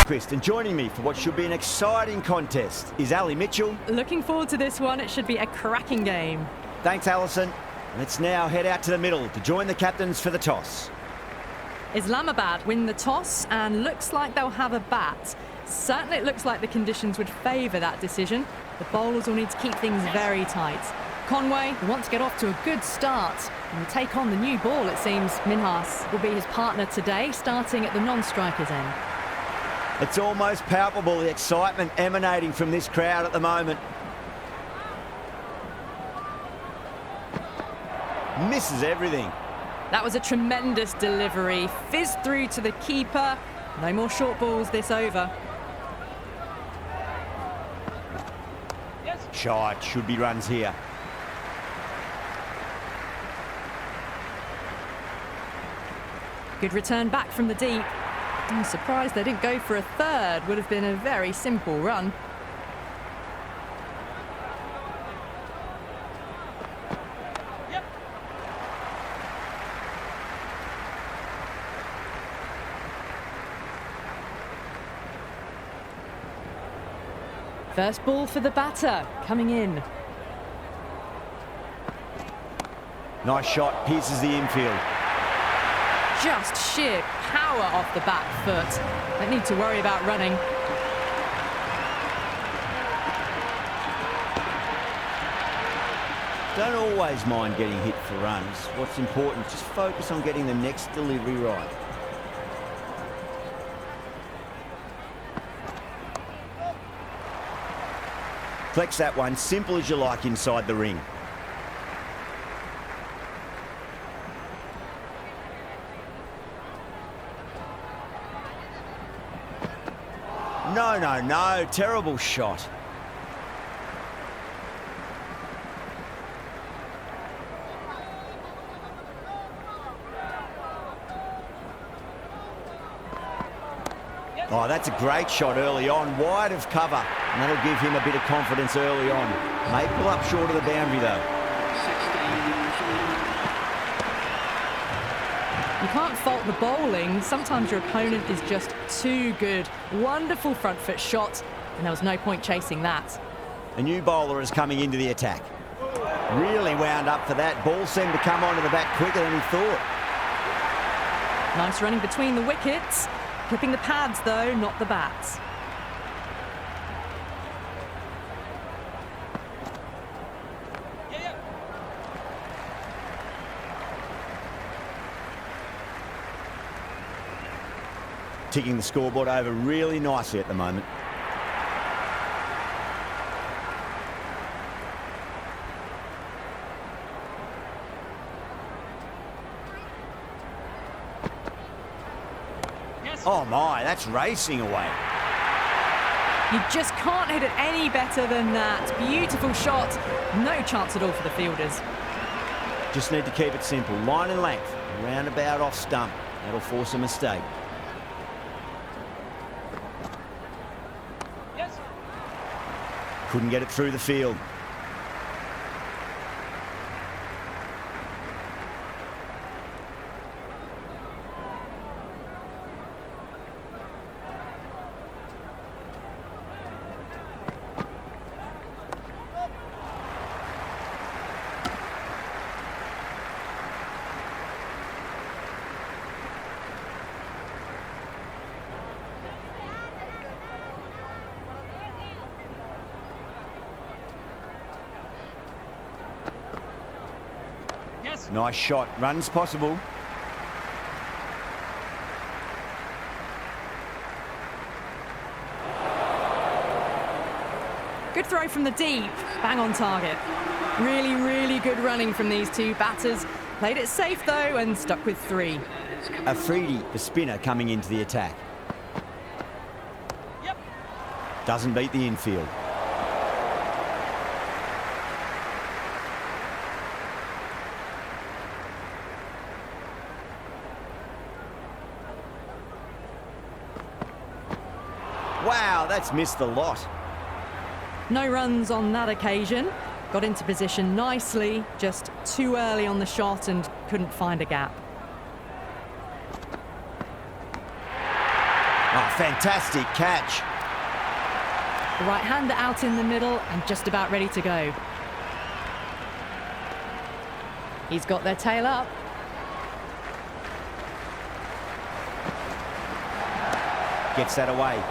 And joining me for what should be an exciting contest is Ali Mitchell. Looking forward to this one. It should be a cracking game. Thanks, Alison. Let's now head out to the middle to join the captains for the toss. Islamabad win the toss and looks like they'll have a bat. Certainly it looks like the conditions would favour that decision. The bowlers will need to keep things very tight. Conway wants to get off to a good start and take on the new ball, it seems. Minhas will be his partner today, starting at the non-striker's end. It's almost palpable, the excitement emanating from this crowd at the moment. Misses everything. That was a tremendous delivery. Fizzed through to the keeper. No more short balls this over. Shot, should be runs here. Good return back from the deep. I'm surprised they didn't go for a third. Would have been a very simple run. First ball for the batter, coming in. Nice shot, pierces the infield. Just sheer power off the back foot. Don't need to worry about running. Don't always mind getting hit for runs. What's important is just focus on getting the next delivery right. Flex that one, simple as you like inside the ring. No, terrible shot. Oh, that's a great shot early on, wide of cover, and that'll give him a bit of confidence early on. May pull up short of the boundary though. You can't fault the bowling. Sometimes your opponent is just too good. Wonderful front foot shot, and there was no point chasing that. A new bowler is coming into the attack. Really wound up for that. Ball seemed to come onto the bat quicker than he thought. Nice running between the wickets. Clipping the pads though, not the bats. Ticking the scoreboard over really nicely at the moment. Oh my, that's racing away. You just can't hit it any better than that. Beautiful shot. No chance at all for the fielders. Just need to keep it simple. Line and length. Roundabout off stump. That'll force a mistake. Yes. Couldn't get it through the field. Nice shot. Runs possible. Good throw from the deep. Bang on target. Really, really good running from these two batters. Played it safe though and stuck with three. Afridi, the spinner, coming into the attack. Doesn't beat the infield. Wow, that's missed the lot. No runs on that occasion. Got into position nicely, just too early on the shot and couldn't find a gap. Oh, fantastic catch. The right-hander out in the middle and just about ready to go. He's got their tail up. Gets that away.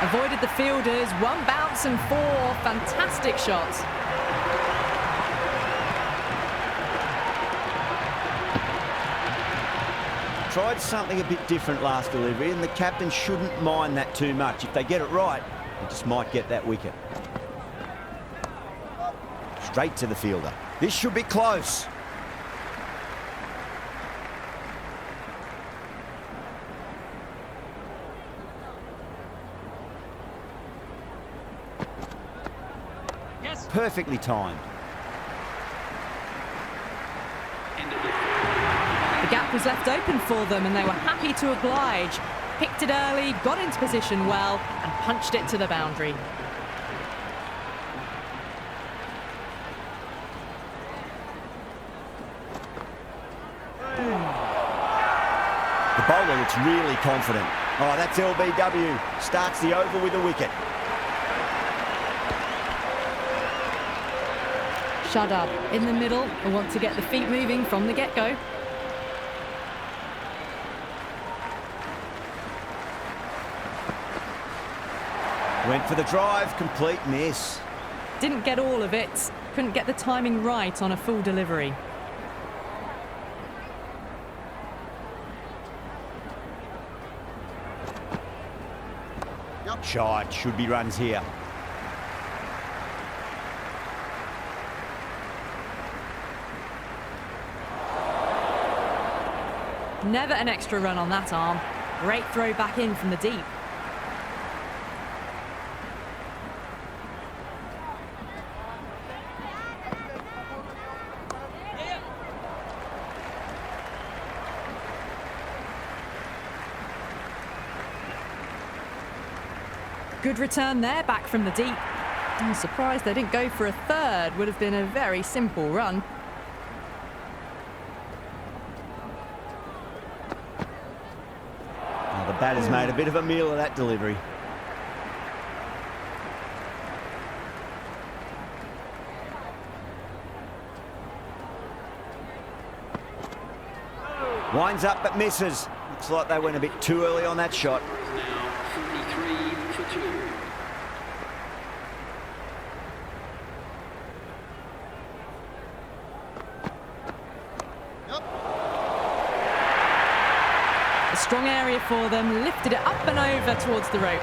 Avoided the fielders, one bounce and four. Fantastic shots. Tried something a bit different last delivery, and the captain shouldn't mind that too much. If they get it right, they just might get that wicket. Straight to the fielder. This should be close. Yes. Perfectly timed. The gap was left open for them and they were happy to oblige. Picked it early, got into position well and punched it to the boundary. The bowler looks really confident. Oh, that's LBW. Starts the over with a wicket. Shut up. In the middle, and want to get the feet moving from the get-go. Went for the drive, complete miss. Didn't get all of it. Couldn't get the timing right on a full delivery. Shot, should be runs here. Never an extra run on that arm. Great throw back in from the deep. Good return there, back from the deep. I'm surprised they didn't go for a third. Would have been a very simple run. Oh, the batter's made a bit of a meal of that delivery. Winds up but misses. Looks like they went a bit too early on that shot. Strong area for them, lifted it up and over towards the rope.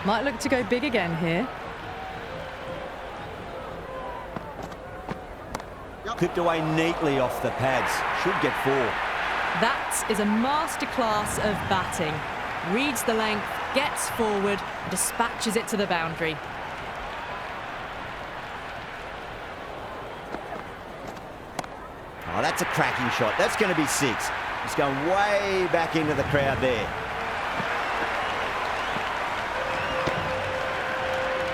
Might look to go big again here. Clipped away neatly off the pads. Should get 4. That is a masterclass of batting. Reads the length, gets forward, and dispatches it to the boundary. Oh, that's a cracking shot. That's going to be 6. He's going way back into the crowd there.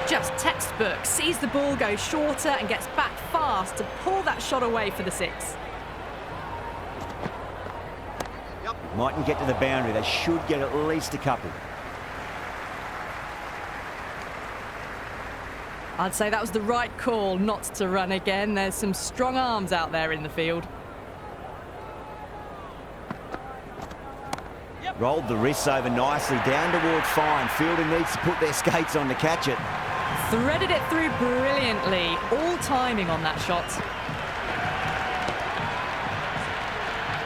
Just textbook. Sees the ball go shorter and gets back fast to pull that shot away for the 6. Mightn't get to the boundary. They should get at least a couple. I'd say that was the right call not to run again. There's some strong arms out there in the field. Rolled the wrists over nicely, down towards fine. Fielder needs to put their skates on to catch it. Threaded it through brilliantly. All timing on that shot.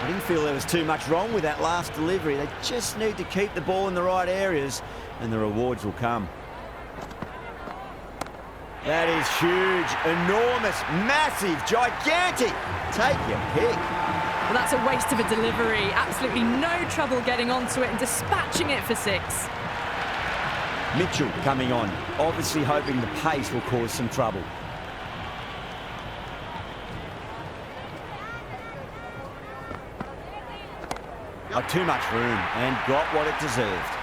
I didn't feel there was too much wrong with that last delivery. They just need to keep the ball in the right areas and the rewards will come. That is huge, enormous, massive, gigantic. Take your pick. Well, that's a waste of a delivery. Absolutely no trouble getting onto it and dispatching it for 6. Mitchell coming on, obviously hoping the pace will cause some trouble. Oh, too much room and got what it deserved.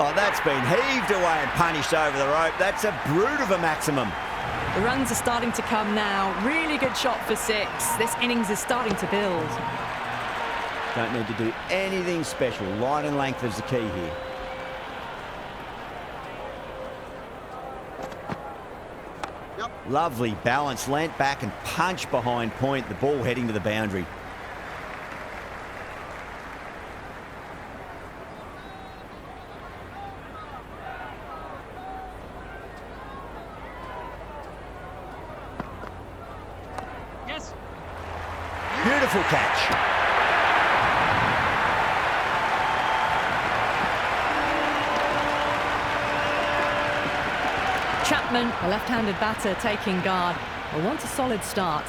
Oh, that's been heaved away and punished over the rope. That's a brute of a maximum. The runs are starting to come now. Really good shot for 6. This innings is starting to build. Don't need to do anything special. Line and length is the key here. Yep. Lovely balance. Leant back and punch behind point. The ball heading to the boundary. Yes. Beautiful catch. Chapman, the left-handed batter, taking guard. Will want a solid start.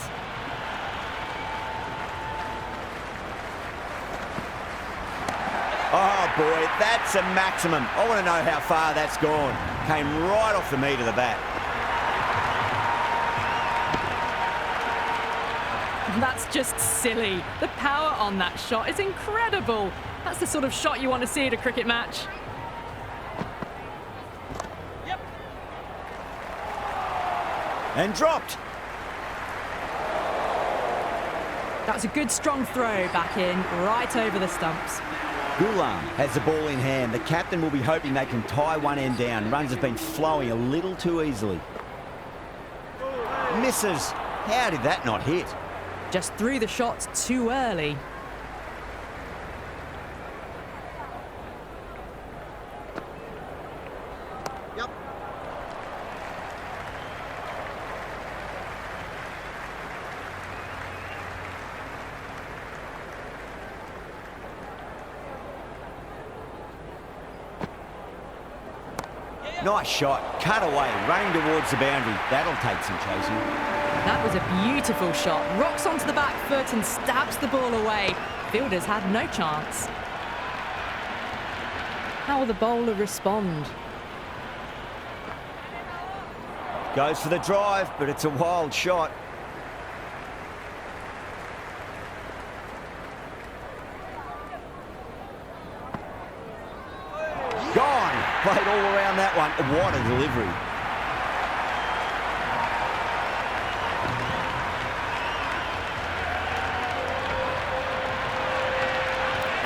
Oh, boy, that's a maximum. I want to know how far that's gone. Came right off the meat of the bat. That's just silly. The power on that shot is incredible. That's the sort of shot you want to see at a cricket match. Yep. And dropped. That's a good strong throw back in, right over the stumps. Gulam has the ball in hand. The captain will be hoping they can tie one end down. Runs have been flowing a little too easily. Misses. How did that not hit? Just threw the shot too early. Yep. Nice shot. Cut away. Running towards the boundary. That'll take some chasing. That was a beautiful shot. Rocks onto the back foot and stabs the ball away. Fielders had no chance. How will the bowler respond? Goes for the drive, but it's a wild shot. Gone. Played all around that one. What a delivery.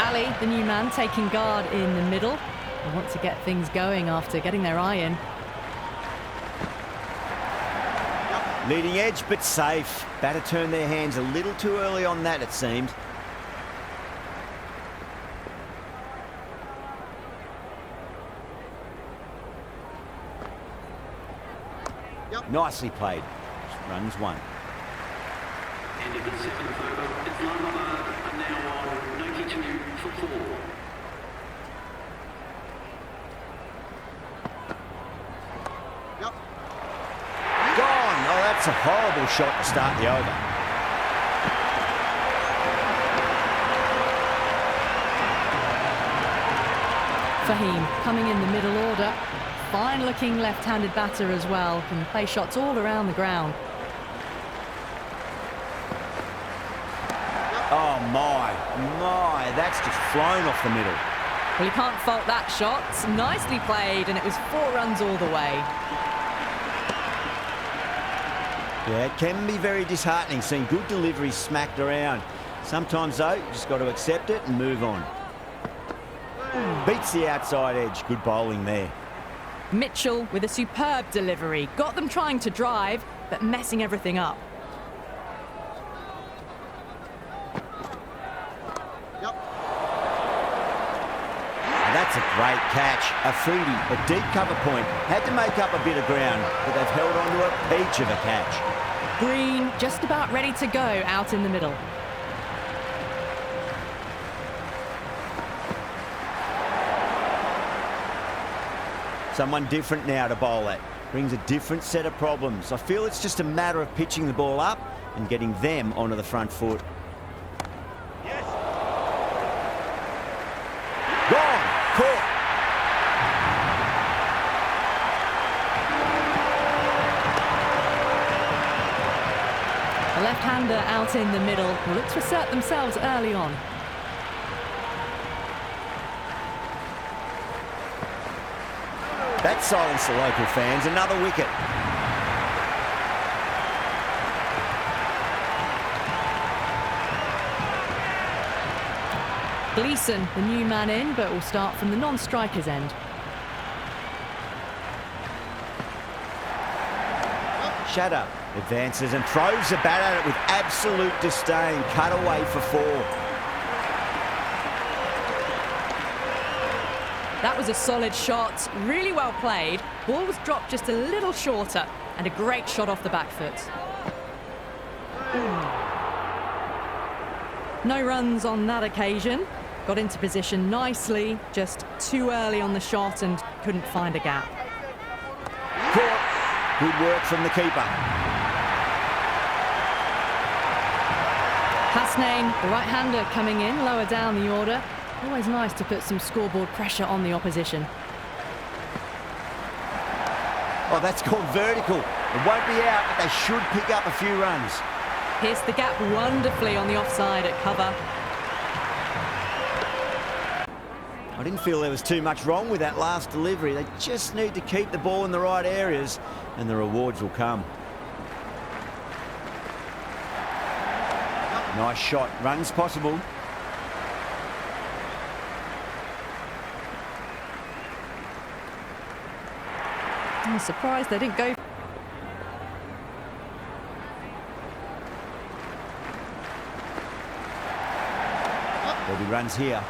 Ali, the new man, taking guard in the middle. They want to get things going after getting their eye in. Leading edge, but safe. Batter turned their hands a little too early on that, it seemed. Yep. Nicely played. Runs one. End of the 7th over. Islamabad are now on 92 for 4. Yep. Gone. Oh, that's a horrible shot to start the over. Fahim coming in the middle order. Fine-looking left-handed batter as well. Can play shots all around the ground. Oh, my. That's just flown off the middle. Well, you can't fault that shot. Nicely played, and it was 4 runs all the way. Yeah, it can be very disheartening seeing good deliveries smacked around. Sometimes, though, you just got to accept it and move on. Beats the outside edge. Good bowling there. Mitchell with a superb delivery. Got them trying to drive, but messing everything up. Yep. And that's a great catch. Afridi, a deep cover point. Had to make up a bit of ground, but they've held on to a peach of a catch. Green just about ready to go out in the middle. Someone different now to bowl at. Brings a different set of problems. I feel it's just a matter of pitching the ball up and getting them onto the front foot. Yes. Gone. Caught. The left-hander out in the middle will look to assert themselves early on. That silenced the local fans. Another wicket. Gleeson, the new man in, but will start from the non-striker's end. Shatter advances and throws the bat at it with absolute disdain. Cut away for 4. That was a solid shot, really well played. Ball was dropped just a little shorter, and a great shot off the back foot. No runs on that occasion. Got into position nicely, just too early on the shot and couldn't find a gap. Caught. Good work from the keeper. Hasnain, the right-hander, coming in, lower down the order. Always nice to put some scoreboard pressure on the opposition. Oh, that's called vertical. It won't be out, but they should pick up a few runs. Pierced the gap wonderfully on the offside at cover. I didn't feel there was too much wrong with that last delivery. They just need to keep the ball in the right areas and the rewards will come. Nice shot. Runs possible. I'm surprised they didn't go. There'll be runs here.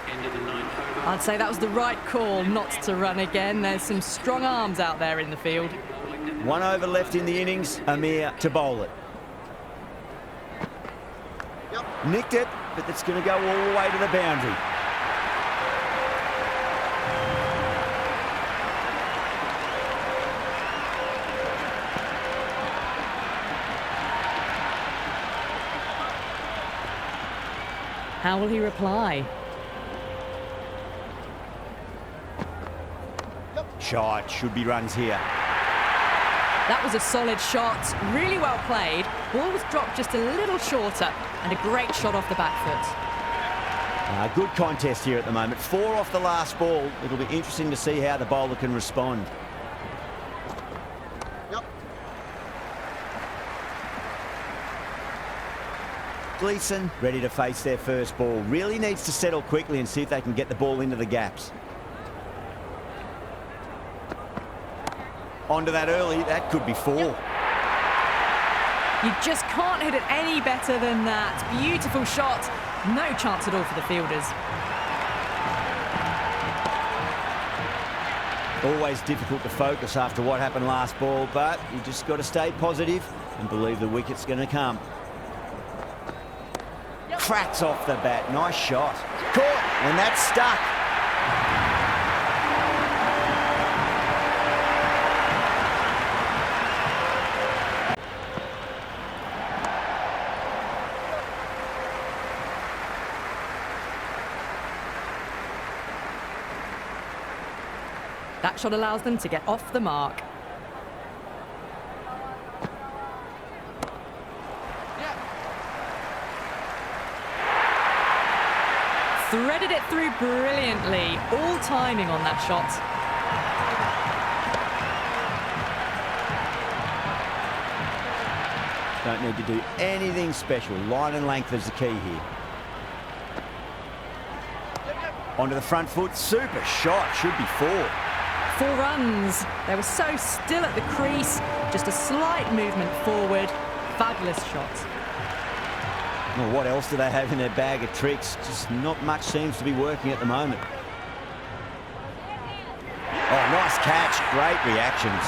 End of the 9th over. I'd say that was the right call not to run again. There's some strong arms out there in the field. 1 over left in the innings. Amir to bowl it. Nicked it, but that's going to go all the way to the boundary. How will he reply? Shot. Should be runs here. That was a solid shot, really well played. Ball was dropped just a little shorter, and a great shot off the back foot. Good contest here at the moment. 4 off the last ball. It'll be interesting to see how the bowler can respond. Gleeson ready to face their first ball. Really needs to settle quickly and see if they can get the ball into the gaps. Onto that early. That could be 4. You just can't hit it any better than that. Beautiful shot. No chance at all for the fielders. Always difficult to focus after what happened last ball, but you just got to stay positive and believe the wicket's going to come. Cracks off the bat. Nice shot. Caught, and that's stuck. That shot allows them to get off the mark. Threaded it through brilliantly. All timing on that shot. Don't need to do anything special. Line and length is the key here. Onto the front foot. Super shot. Should be 4. 4 runs. They were so still at the crease. Just a slight movement forward. Fabulous shot. Well, what else do they have in their bag of tricks? Just not much seems to be working at the moment. Oh, nice catch. Great reactions.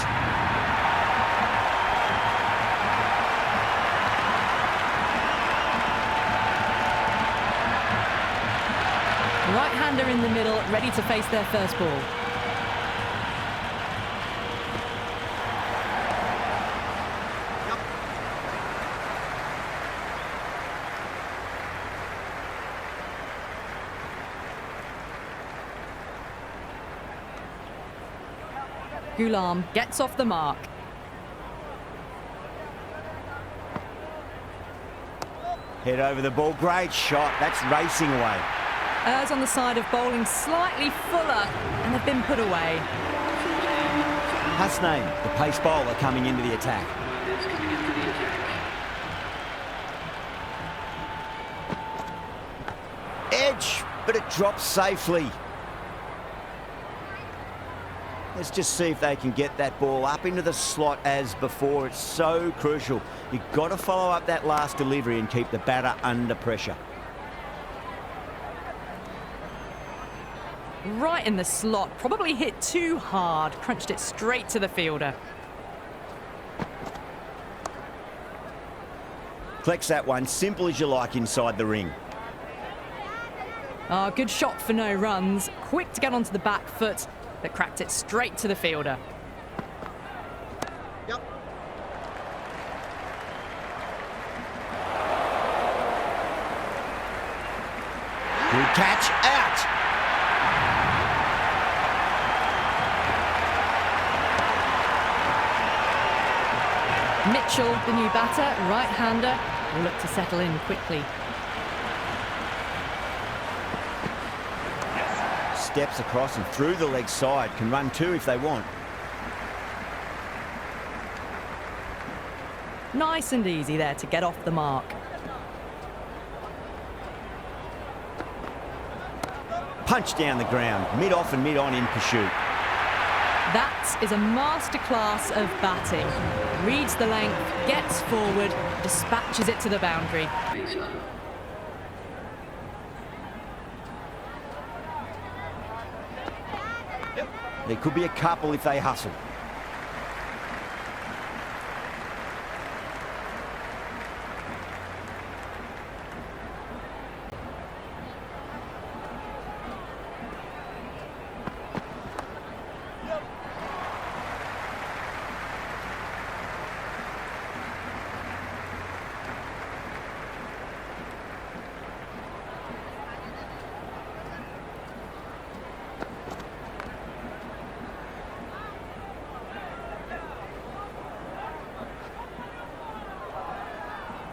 Right-hander in the middle, ready to face their first ball. Ghulam gets off the mark. Head over the ball. Great shot. That's racing away. Errs on the side of bowling slightly fuller, and they've been put away. Hasnain, the pace bowler, coming into the attack. Edge, but it drops safely. Let's just see if they can get that ball up into the slot as before. It's so crucial. You've got to follow up that last delivery and keep the batter under pressure. Right in the slot, probably hit too hard, crunched it straight to the fielder. Collects that one, simple as you like inside the ring. Ah, good shot for no runs, quick to get onto the back foot, but cracked it straight to the fielder. Yep. Good catch, out. Mitchell, the new batter, right-hander, will look to settle in quickly. Steps across and through the leg side. Can run two if they want. Nice and easy there to get off the mark. Punch down the ground, mid-off and mid-on in pursuit. That is a masterclass of batting. Reads the length, gets forward, dispatches it to the boundary. There could be a couple if they hustle.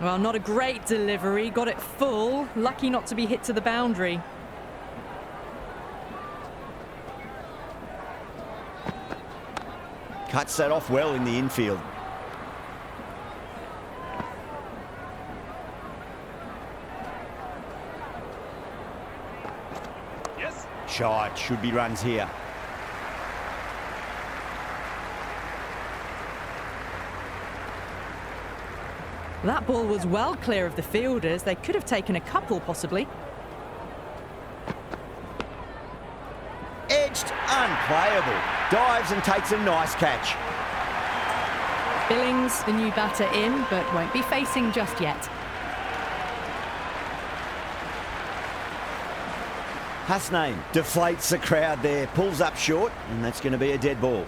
Well, not a great delivery, got it full, lucky not to be hit to the boundary. Cuts that off well in the infield. Yes. Shot, should be runs here. That ball was well clear of the fielders. They could have taken a couple, possibly. Edged, unplayable. Dives and takes a nice catch. Billings, the new batter, in, but won't be facing just yet. Hasnain deflates the crowd there, pulls up short, and that's going to be a dead ball.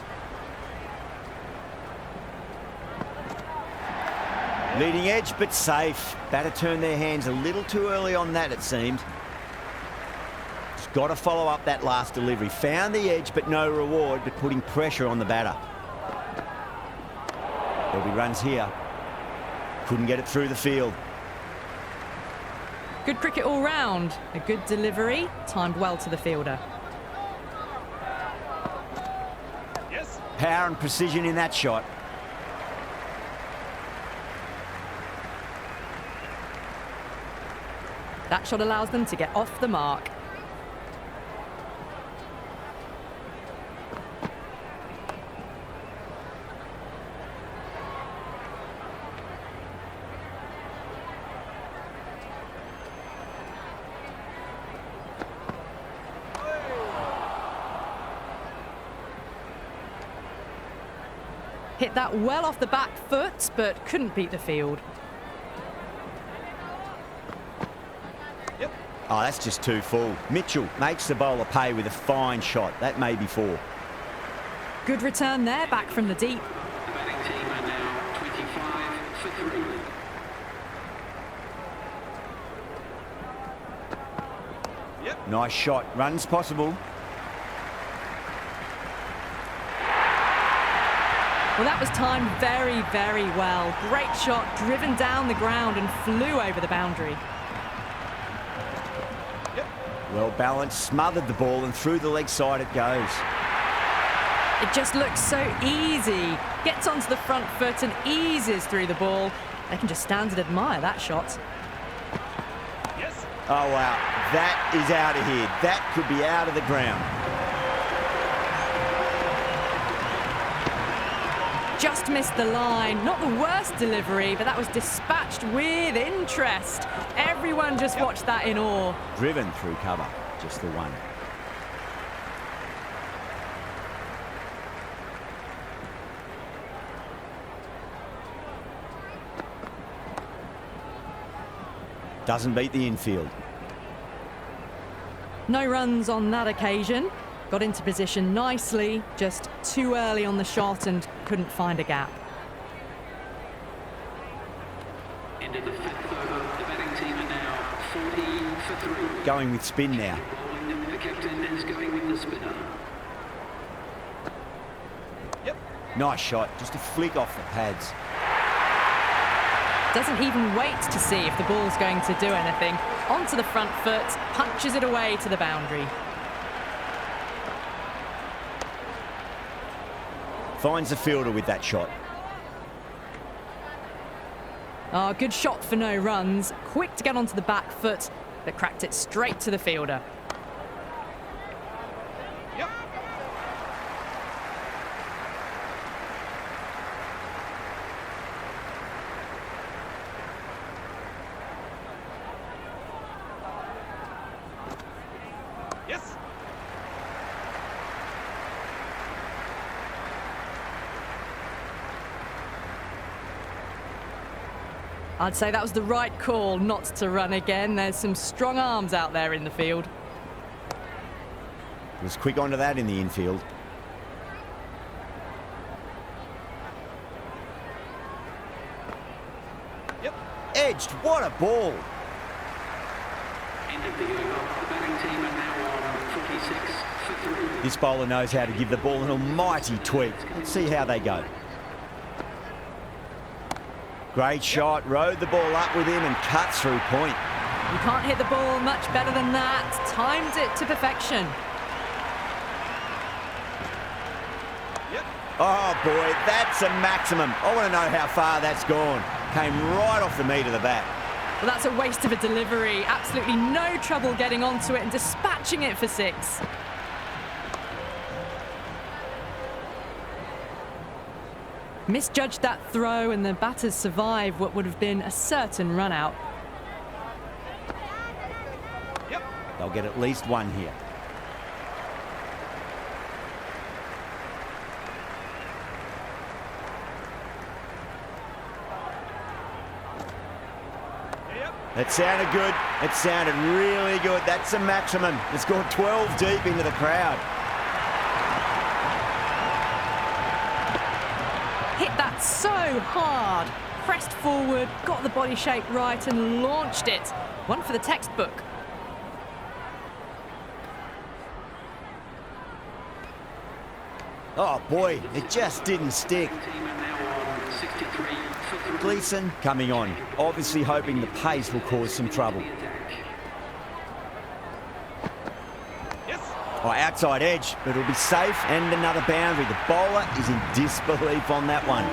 Leading edge, but safe. Batter turned their hands a little too early on that, it seemed. Just got to follow up that last delivery. Found the edge, but no reward, but putting pressure on the batter. There'll be runs here. Couldn't get it through the field. Good cricket all round. A good delivery, timed well to the fielder. Yes. Power and precision in that shot. That shot allows them to get off the mark. Hit that well off the back foot, but couldn't beat the field. Oh, that's just too full. Mitchell makes the bowler pay with a fine shot. That may be four. Good return there, back from the deep. The batting team are now 25 for 3. Yep. Nice shot. Runs possible. Well, that was timed very, very well. Great shot, driven down the ground and flew over the boundary. Well balanced, smothered the ball, and through the leg side it goes. It just looks so easy. Gets onto the front foot and eases through the ball. They can just stand and admire that shot. Yes. Oh, wow. That is out of here. That could be out of the ground. Just missed the line. Not the worst delivery, but that was dispatched with interest. Everyone just watched that in awe. Driven through cover. Just the one. Doesn't beat the infield. No runs on that occasion. Got into position nicely, just too early on the shot and couldn't find a gap. Into the fifth over, the batting team are now 40 for 3. Going with spin now. Bowling, the captain is going with the spinner. Yep. Nice shot. Just a flick off the pads. Doesn't even wait to see if the ball's going to do anything. Onto the front foot, punches it away to the boundary. Finds the fielder with that shot. Oh, good shot for no runs. Quick to get onto the back foot, but cracked it straight to the fielder. Yep. Yes. I'd say that was the right call not to run again. There's some strong arms out there in the field. Was quick onto that in the infield. Yep. Edged. What a ball. End of the over, the batting team are now on 46 for 3. This bowler knows how to give the ball an almighty tweak. Let's see how they go. Great shot. Rode the ball up with him and cut through point. You can't hit the ball much better than that. Timed it to perfection. Yep. Oh, boy, that's a maximum. I want to know how far that's gone. Came right off the meat of the bat. Well, that's a waste of a delivery. Absolutely no trouble getting onto it and dispatching it for 6. Misjudged that throw and the batters survived what would have been a certain run out. Yep. They'll get at least one here. Yep. It sounded good. It sounded really good. That's a maximum. It's gone 12 deep into the crowd. Hit that so hard. Pressed forward, got the body shape right and launched it. One for the textbook. Oh, boy, it just didn't stick. Team are now on 63 for 3. Gleeson coming on, obviously hoping the pace will cause some trouble. Yes. Oh, outside edge, but it'll be safe and another boundary. The bowler is in disbelief on that one.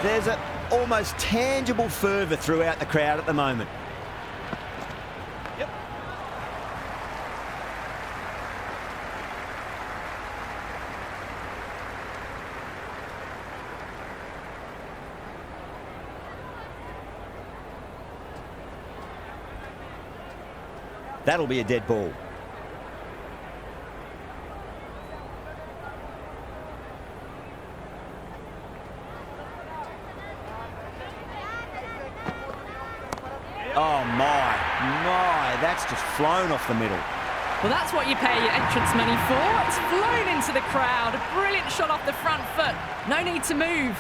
There's an almost tangible fervour throughout the crowd at the moment. Yep. That'll be a dead ball. Oh, my, that's just flown off the middle. Well, that's what you pay your entrance money for. It's flown into the crowd. A brilliant shot off the front foot. No need to move.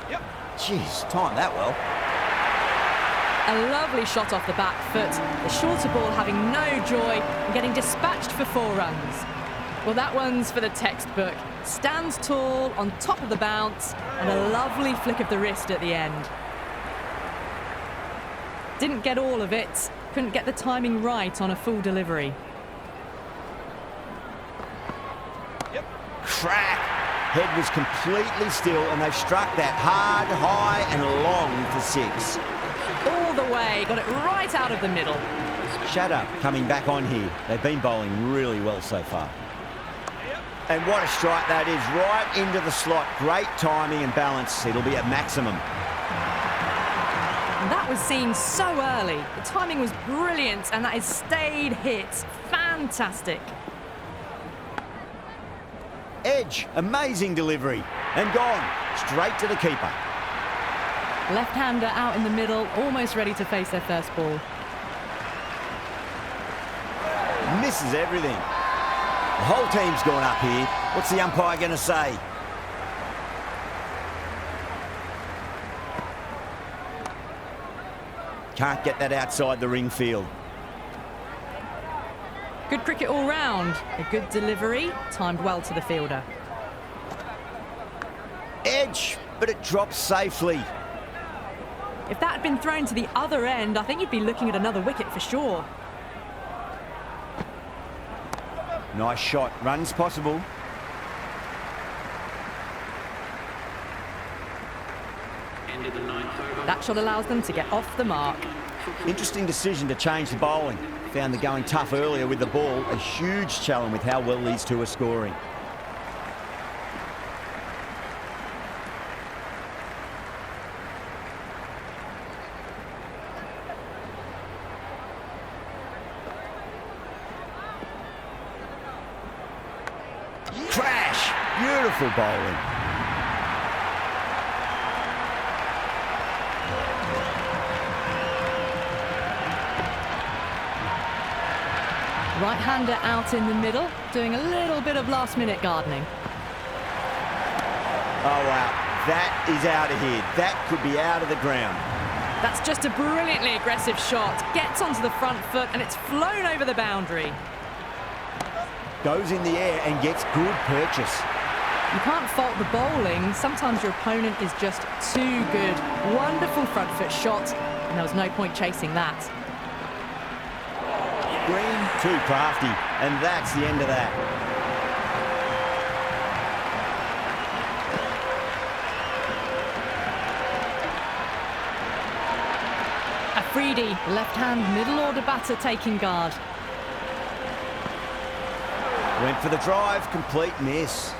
Yep. Jeez, timed that well. A lovely shot off the back foot. The shorter ball having no joy and getting dispatched for 4 runs. Well, that one's for the textbook. Stands tall on top of the bounce and a lovely flick of the wrist at the end. Didn't get all of it. Couldn't get the timing right on a full delivery. Yep. Crack. Head was completely still, and they've struck that hard, high and long for 6. All the way. Got it right out of the middle. Shatter coming back on here. They've been bowling really well so far. And what a strike that is, right into the slot. Great timing and balance. It'll be at maximum. That was seen so early. The timing was brilliant, and that has stayed hit. Fantastic. Edge, amazing delivery. And gone, straight to the keeper. Left-hander out in the middle, almost ready to face their first ball. Misses everything. The whole team's gone up here. What's the umpire going to say? Can't get that outside the ring field. Good cricket all round. A good delivery, timed well to the fielder. Edge, but it drops safely. If that had been thrown to the other end, I think you'd be looking at another wicket for sure. Nice shot. Runs possible. End of the 9th over. That shot allows them to get off the mark. Interesting decision to change the bowling. Found the going tough earlier with the ball. A huge challenge with how well these two are scoring. Crash! Beautiful bowling. Right-hander out in the middle, doing a little bit of last-minute gardening. Oh, wow. That is out of here. That could be out of the ground. That's just a brilliantly aggressive shot. Gets onto the front foot, and it's flown over the boundary. Goes in the air and gets good purchase. You can't fault the bowling. Sometimes your opponent is just too good. Wonderful front foot shot, and there was no point chasing that. Green, too crafty, and that's the end of that. Afridi, left-hand middle order batter taking guard. Went for the drive, complete miss.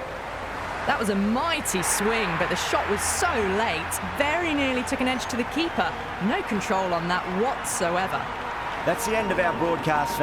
That was a mighty swing, but the shot was so late. Very nearly took an edge to the keeper. No control on that whatsoever. That's the end of our broadcast.